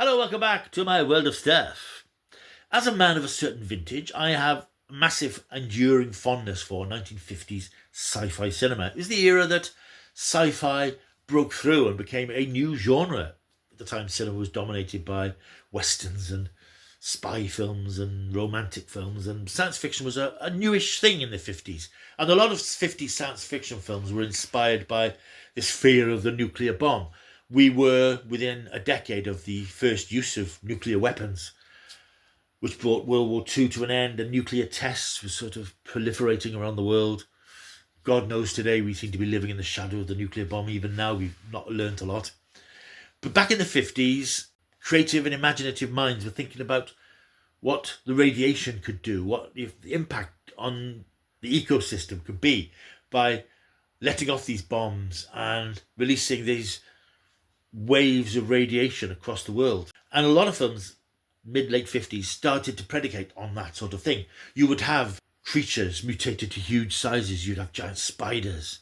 Hello, welcome back to my world of stuff. As a man of a certain vintage, I have massive enduring fondness for 1950s sci-fi cinema. It's the era that sci-fi broke through and became a new genre. At the time, cinema was dominated by westerns and spy films and romantic films, and science fiction was a newish thing in the 50s. And a lot of 50s science fiction films were inspired by this fear of the nuclear bomb. We were within a decade of the first use of nuclear weapons, which brought World War II to an end, and nuclear tests were sort of proliferating around the world. God knows today we seem to be living in the shadow of the nuclear bomb. Even now we've not learnt a lot. But back in the 50s, creative and imaginative minds were thinking about what the radiation could do, what if the impact on the ecosystem could be by letting off these bombs and releasing these waves of radiation across the world. And a lot of films, mid-late 50s, started to predicate on that sort of thing. You would have creatures mutated to huge sizes. You'd have giant spiders.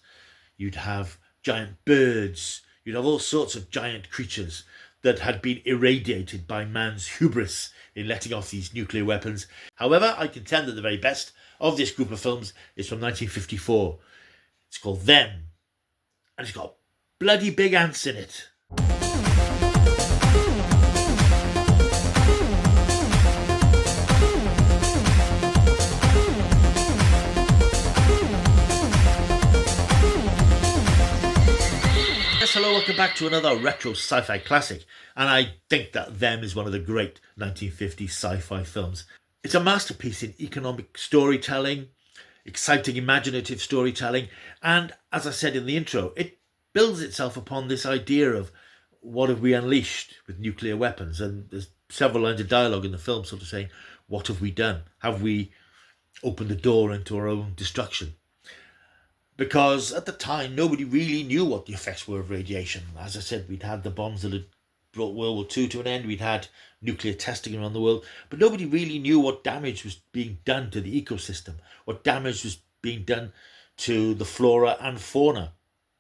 You'd have giant birds. You'd have all sorts of giant creatures that had been irradiated by man's hubris in letting off these nuclear weapons. However, I contend that the very best of this group of films is from 1954. It's called Them, and it's got bloody big ants in it. Hello, welcome back to another retro sci-fi classic, and I think that Them is one of the great 1950s sci-fi films. It's a masterpiece in economic storytelling, exciting imaginative storytelling, and as I said in the intro, it builds itself upon this idea of what have we unleashed with nuclear weapons, and there's several lines of dialogue in the film sort of saying, what have we done? Have we opened the door into our own destruction? Because at the time, nobody really knew what the effects were of radiation. As I said, we'd had the bombs that had brought World War II to an end. We'd had nuclear testing around the world. But nobody really knew what damage was being done to the ecosystem, what damage was being done to the flora and fauna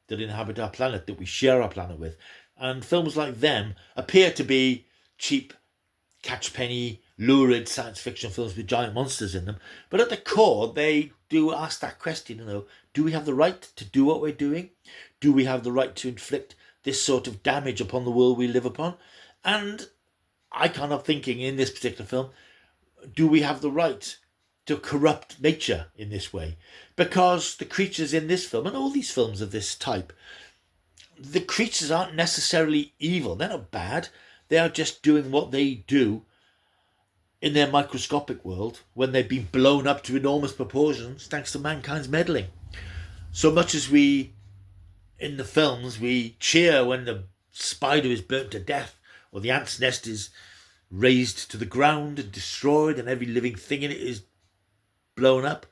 that inhabit our planet, that we share our planet with. And films like Them appear to be cheap, catch-penny, lurid science fiction films with giant monsters in them. But at the core, they do ask that question, do we have the right to do what we're doing? Do we have the right to inflict this sort of damage upon the world we live upon? And I kind of thinking in this particular film, do we have the right to corrupt nature in this way? Because the creatures in this film, and all these films of this type, the creatures aren't necessarily evil. They're not bad. They are just doing what they do in their microscopic world when they've been blown up to enormous proportions thanks to mankind's meddling. So much as we, in the films, we cheer when the spider is burnt to death or the ant's nest is razed to the ground and destroyed and every living thing in it is blown up.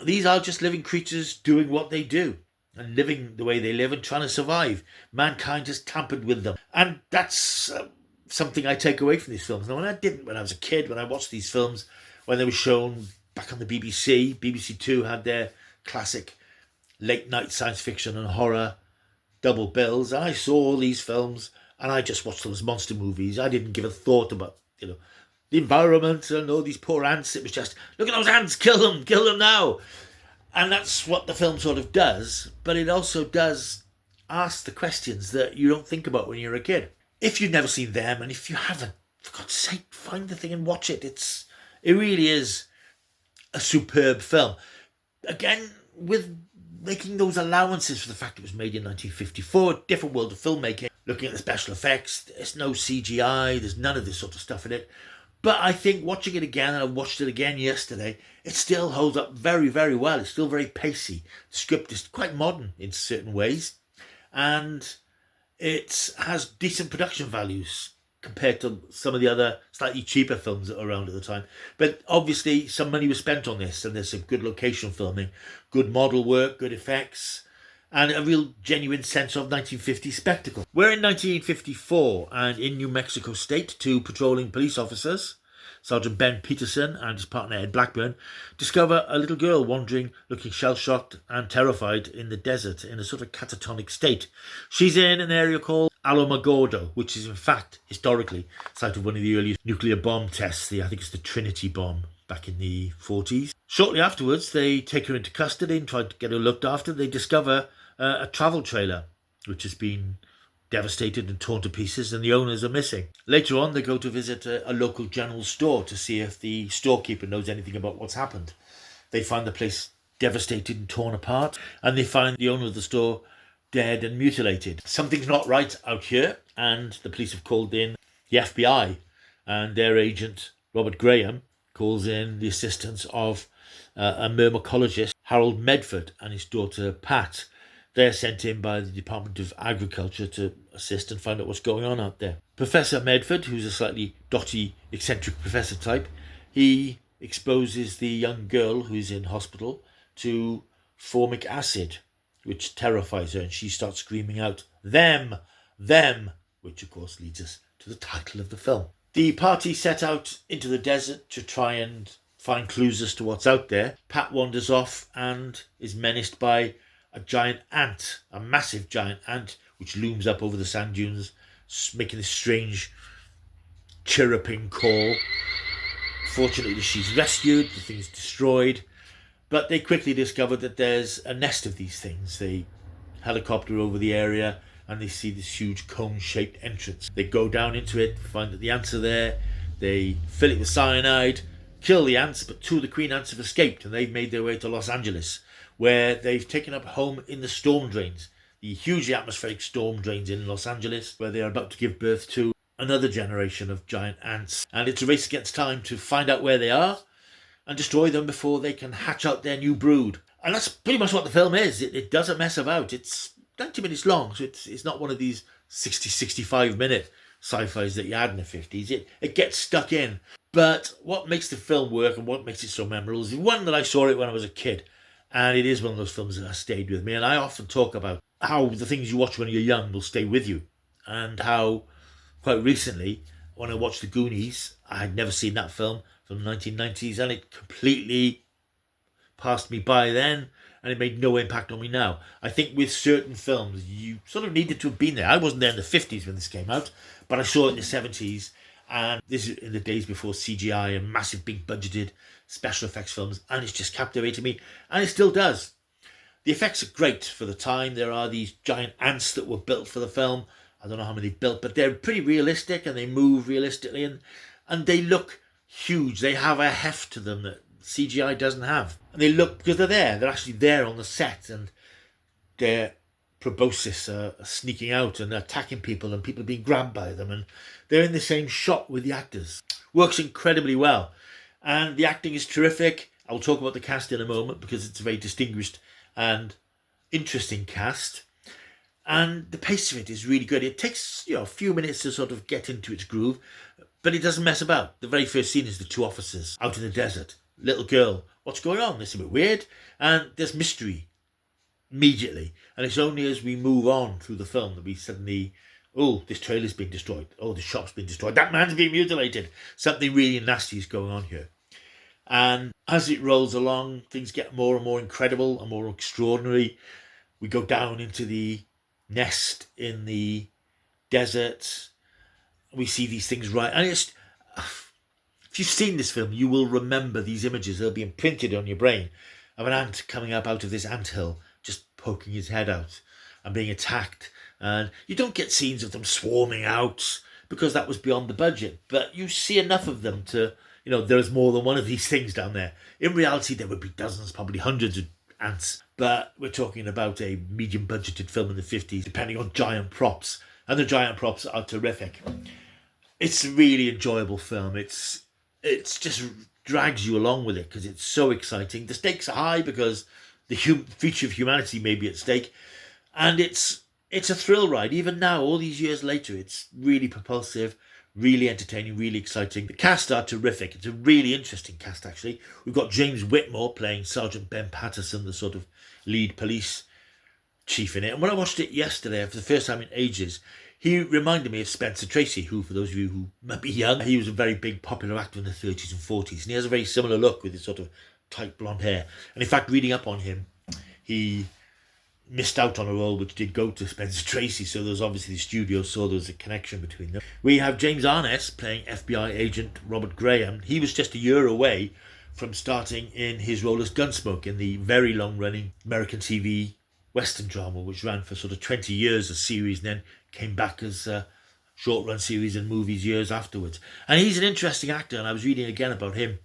These are just living creatures doing what they do and living the way they live and trying to survive. Mankind has tampered with them. And that's something I take away from these films. Now, when I was a kid, when I watched these films, when they were shown back on the BBC, BBC Two had their classic late night science fiction and horror double bills. And I saw all these films and I just watched them as monster movies. I didn't give a thought about, the environment and all these poor ants. It was just, look at those ants, kill them now. And that's what the film sort of does. But it also does ask the questions that you don't think about when you're a kid. If you've never seen Them, and if you haven't, for God's sake, find the thing and watch it. It really is a superb film. Again, with making those allowances for the fact it was made in 1954, different world of filmmaking, looking at the special effects, there's no CGI, there's none of this sort of stuff in it. But I think watching it again, and I watched it again yesterday, it still holds up very, very well. It's still very pacey. The script is quite modern in certain ways. And it has decent production values compared to some of the other slightly cheaper films that were around at the time. But obviously some money was spent on this, and there's some good location filming, good model work, good effects, and a real genuine sense of 1950s spectacle. We're in 1954, and in New Mexico State, two patrolling police officers, Sergeant Ben Peterson and his partner Ed Blackburn, discover a little girl wandering, looking shell-shocked and terrified in the desert in a sort of catatonic state. She's in an area called Alamogordo, which is in fact historically site of one of the earliest nuclear bomb tests. I think it's the Trinity bomb back in the 40s. Shortly afterwards, they take her into custody and try to get her looked after. They discover a travel trailer which has been devastated and torn to pieces, and the owners are missing. Later on, they go to visit a local general store to see if the storekeeper knows anything about what's happened. They find the place devastated and torn apart, and they find the owner of the store dead and mutilated. Something's not right out here, and the police have called in the FBI, and their agent, Robert Graham, calls in the assistance of a myrmecologist, Harold Medford, and his daughter, Pat. They're sent in by the Department of Agriculture to assist and find out what's going on out there. Professor Medford, who's a slightly dotty, eccentric professor type, he exposes the young girl who's in hospital to formic acid, which terrifies her, and she starts screaming out, "Them! Them!" which of course leads us to the title of the film. The party set out into the desert to try and find clues as to what's out there. Pat wanders off and is menaced by a giant ant, a massive giant ant, which looms up over the sand dunes, making this strange chirruping call. Fortunately, she's rescued, the thing's destroyed, but they quickly discover that there's a nest of these things. They helicopter over the area and they see this huge cone-shaped entrance. They go down into it, find that the ants are there, they fill it with cyanide, kill the ants, but two of the queen ants have escaped and they've made their way to Los Angeles, where they've taken up home in the storm drains, the hugely atmospheric storm drains in Los Angeles, where they are about to give birth to another generation of giant ants. And it's a race against time to find out where they are and destroy them before they can hatch out their new brood. And that's pretty much what the film is. It doesn't mess about. It's 90 minutes long, so it's not one of these 65 minute sci-fis that you had in the 50s. It gets stuck in. But what makes the film work and what makes it so memorable is one that I saw it when I was a kid. And it is one of those films that has stayed with me. And I often talk about how the things you watch when you're young will stay with you. And how, quite recently, when I watched The Goonies, I had never seen that film from the 1990s. And it completely passed me by then. And it made no impact on me now. I think with certain films, you sort of needed to have been there. I wasn't there in the 50s when this came out. But I saw it in the 70s. And this is in the days before CGI and massive big budgeted special effects films, and it's just captivated me, and it still does. The effects are great for the time. There are these giant ants that were built for the film. I don't know how many they built, but they're pretty realistic and they move realistically, and they look huge. They have a heft to them that CGI doesn't have. And they look, because they're there, they're actually there on the set, and their proboscis are sneaking out and attacking people, and people are being grabbed by them, and they're in the same shot with the actors. Works incredibly well. And the acting is terrific. I'll talk about the cast in a moment because it's a very distinguished and interesting cast. And the pace of it is really good. It takes a few minutes to sort of get into its groove, but it doesn't mess about. The very first scene is the two officers out in the desert. Little girl, what's going on? It's a bit weird. And there's mystery immediately. And it's only as we move on through the film that we suddenly, oh, this trailer's been destroyed. Oh, the shop's been destroyed. That man's being mutilated. Something really nasty is going on here. And as it rolls along, things get more and more incredible and more extraordinary. We go down into the nest in the desert. We see these things right. And it's, if you've seen this film, you will remember these images. They'll be imprinted on your brain of an ant coming up out of this anthill, just poking his head out and being attacked. And you don't get scenes of them swarming out because that was beyond the budget. But you see enough of them to, there's more than one of these things down there. In reality, there would be dozens, probably hundreds of ants. But we're talking about a medium budgeted film in the 50s, depending on giant props. And the giant props are terrific. It's a really enjoyable film. It's just drags you along with it because it's so exciting. The stakes are high because the future of humanity may be at stake. And it's a thrill ride. Even now, all these years later, it's really propulsive, really entertaining, really exciting. The cast are terrific. It's a really interesting cast, actually. We've got James Whitmore playing Sergeant Ben Patterson, the sort of lead police chief in it. And when I watched it yesterday, for the first time in ages, he reminded me of Spencer Tracy, who, for those of you who might be young, he was a very big popular actor in the 30s and 40s. And he has a very similar look with his sort of tight blonde hair. And in fact, reading up on him, he missed out on a role which did go to Spencer Tracy, so there's obviously the studio saw there was a connection between them. We have James Arness playing FBI agent Robert Graham. He was just a year away from starting in his role as Gunsmoke in the very long-running American TV Western drama, which ran for sort of 20 years as series and then came back as a short-run series and movies years afterwards. And he's an interesting actor, and I was reading again about him.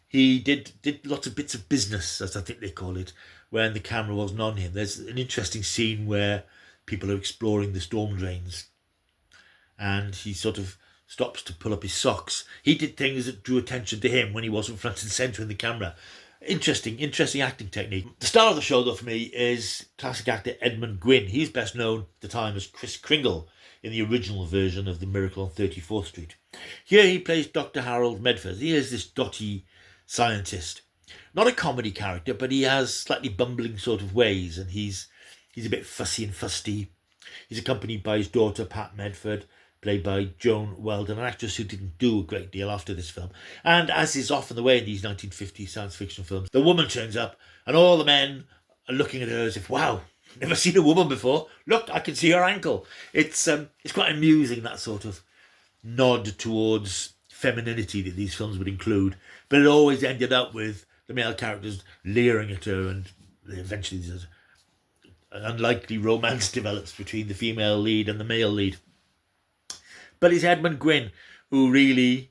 He did lots of bits of business, as I think they call it, when the camera wasn't on him. There's an interesting scene where people are exploring the storm drains and he sort of stops to pull up his socks. He did things that drew attention to him when he wasn't front and centre in the camera. Interesting acting technique. The star of the show, though, for me, is classic actor Edmund Gwynn. He's best known at the time as Kris Kringle in the original version of The Miracle on 34th Street. Here he plays Dr. Harold Medford. He is this dotty scientist. Not a comedy character, but he has slightly bumbling sort of ways, and he's a bit fussy and fusty. He's accompanied by his daughter, Pat Medford, played by Joan Weldon, an actress who didn't do a great deal after this film. And as is often the way in these 1950s science fiction films, the woman turns up, and all the men are looking at her as if, wow, never seen a woman before. Look, I can see her ankle. It's quite amusing, that sort of nod towards femininity that these films would include. But it always ended up with the male characters leering at her, and eventually there's an unlikely romance develops between the female lead and the male lead. But it's Edmund Gwynn who really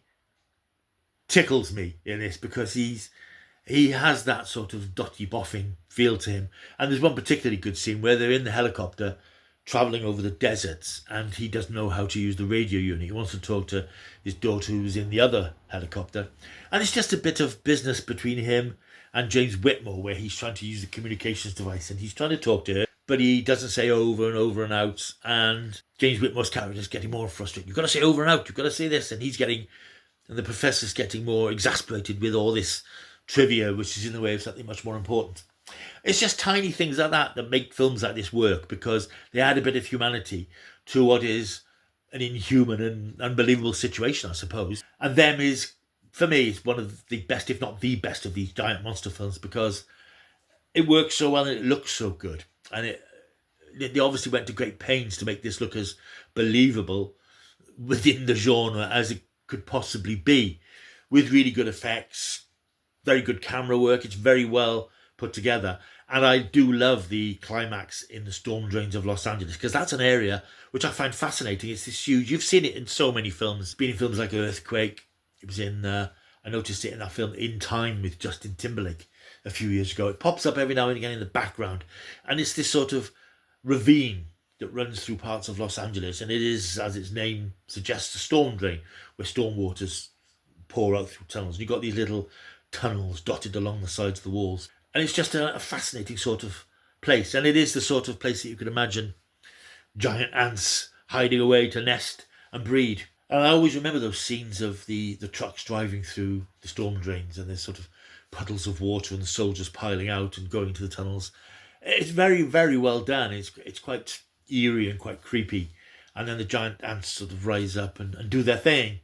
tickles me in this, because he has that sort of dotty boffing feel to him. And there's one particularly good scene where they're in the helicopter travelling over the deserts, and he doesn't know how to use the radio unit. He wants to talk to his daughter who's in the other helicopter. And it's just a bit of business between him and James Whitmore, where he's trying to use the communications device and he's trying to talk to her, but he doesn't say over and over and out. And James Whitmore's character is getting more frustrated. You've got to say over and out. You've got to say this. And the professor's getting more exasperated with all this trivia, which is in the way of something much more important. It's just tiny things like that that make films like this work, because they add a bit of humanity to what is an inhuman and unbelievable situation, I suppose. And Them is, for me, is one of the best, if not the best, of these giant monster films, because it works so well and it looks so good. And they obviously went to great pains to make this look as believable within the genre as it could possibly be, with really good effects, very good camera work. It's very well put together. And I do love the climax in the storm drains of Los Angeles, because that's an area which I find fascinating. It's this huge, you've seen it in so many films. It's been in films like Earthquake. It was in, I noticed it in that film In Time with Justin Timberlake a few years ago. It pops up every now and again in the background. And it's this sort of ravine that runs through parts of Los Angeles. And it is, as its name suggests, a storm drain where storm waters pour out through tunnels. And you've got these little tunnels dotted along the sides of the walls. And it's just a fascinating sort of place. And it is the sort of place that you could imagine giant ants hiding away to nest and breed. And I always remember those scenes of the trucks driving through the storm drains, and there's sort of puddles of water and the soldiers piling out and going to the tunnels. It's very, very well done. It's quite eerie and quite creepy. And then the giant ants sort of rise up and do their thing.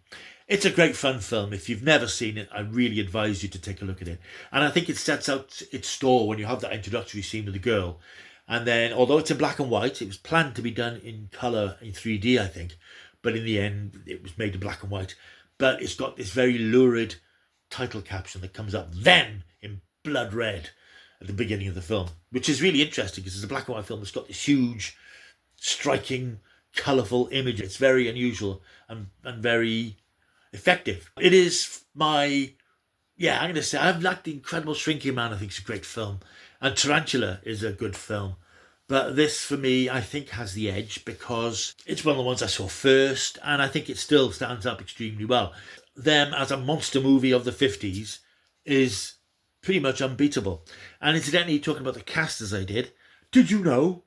It's a great fun film. If you've never seen it, I really advise you to take a look at it. And I think it sets out its store when you have that introductory scene with the girl. And then, although it's in black and white, it was planned to be done in colour, in 3D, I think. But in the end, it was made in black and white. But it's got this very lurid title caption that comes up then in blood red at the beginning of the film, which is really interesting, because it's a black and white film that's got this huge, striking, colourful image. It's very unusual and very effective. It is I'm going to say, I've liked The Incredible Shrinking Man. I think it's a great film. And Tarantula is a good film. But this, for me, I think has the edge, because it's one of the ones I saw first, and I think it still stands up extremely well. Them as a monster movie of the 50s is pretty much unbeatable. And incidentally, talking about the cast as I did you know,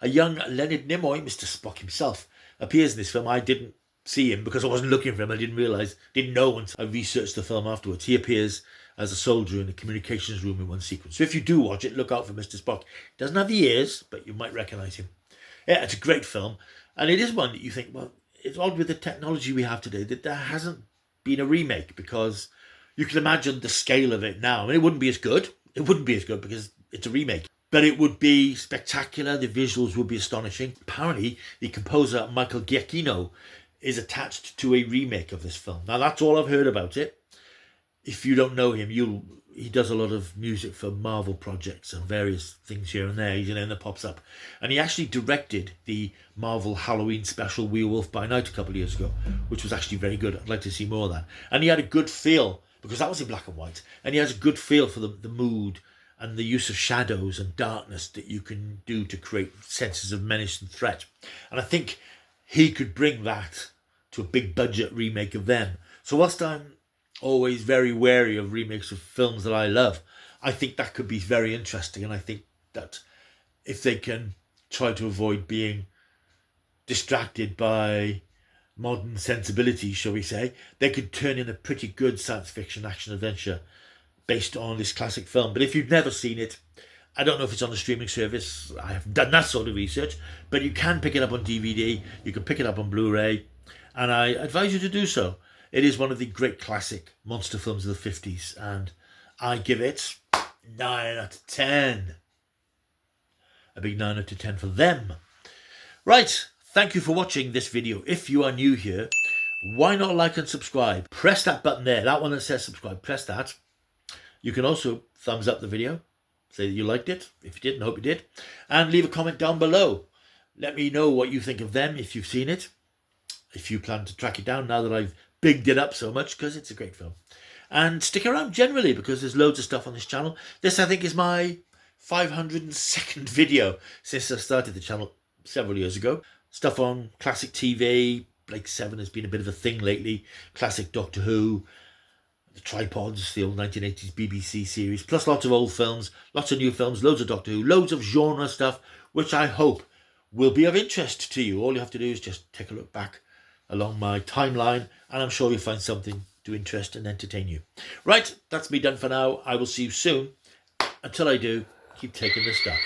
a young Leonard Nimoy, Mr. Spock himself, appears in this film. I didn't see him because I wasn't looking for him. I didn't know until I researched the film afterwards. He appears as a soldier in the communications room in one sequence. So if you do watch it, look out for Mr. Spock. He doesn't have the ears, but you might recognise him. Yeah, it's a great film. And it is one that you think, well, it's odd with the technology we have today that there hasn't been a remake, because you can imagine the scale of it now. I mean, it wouldn't be as good. It wouldn't be as good because it's a remake. but it would be spectacular. The visuals would be astonishing. Apparently, the composer Michael Giacchino is attached to a remake of this film. Now, that's all I've heard about it. If you don't know him, he does a lot of music for Marvel projects and various things here and there. He's a name that pops up. And he actually directed the Marvel Halloween special Werewolf by Night a couple of years ago, which was actually very good. I'd like to see more of that. And he had a good feel, because that was in black and white, and he has a good feel for the mood and the use of shadows and darkness that you can do to create senses of menace and threat. And I think he could bring that to a big budget remake of them. So whilst I'm always very wary of remakes of films that I love, I think that could be very interesting. And I think that if they can try to avoid being distracted by modern sensibilities, shall we say, they could turn in a pretty good science fiction action adventure based on this classic film. But if you've never seen it, I don't know if it's on a streaming service. I haven't done that sort of research, but you can pick it up on DVD. You can pick it up on Blu-ray, and I advise you to do so. It is one of the great classic monster films of the 50s, and I give it 9 out of 10. A big 9 out of 10 for them. Right, thank you for watching this video. If you are new here, why not like and subscribe? Press that button there, that one that says subscribe, press that. You can also thumbs up the video, say that you liked it. If you didn't, I hope you did. And leave a comment down below. Let me know what you think of them if you've seen it. If you plan to track it down now that I've bigged it up so much, because it's a great film. And stick around generally, because there's loads of stuff on this channel. This, I think, is my 502nd video since I started the channel several years ago. Stuff on classic TV. Blake 7 has been a bit of a thing lately. Classic Doctor Who. The Tripods, the old 1980s BBC series, plus lots of old films, lots of new films, loads of Doctor Who, loads of genre stuff, which I hope will be of interest to you. All you have to do is just take a look back along my timeline, and I'm sure you'll find something to interest and entertain you. Right, that's me done for now. I will see you soon. Until I do, keep taking the stuff.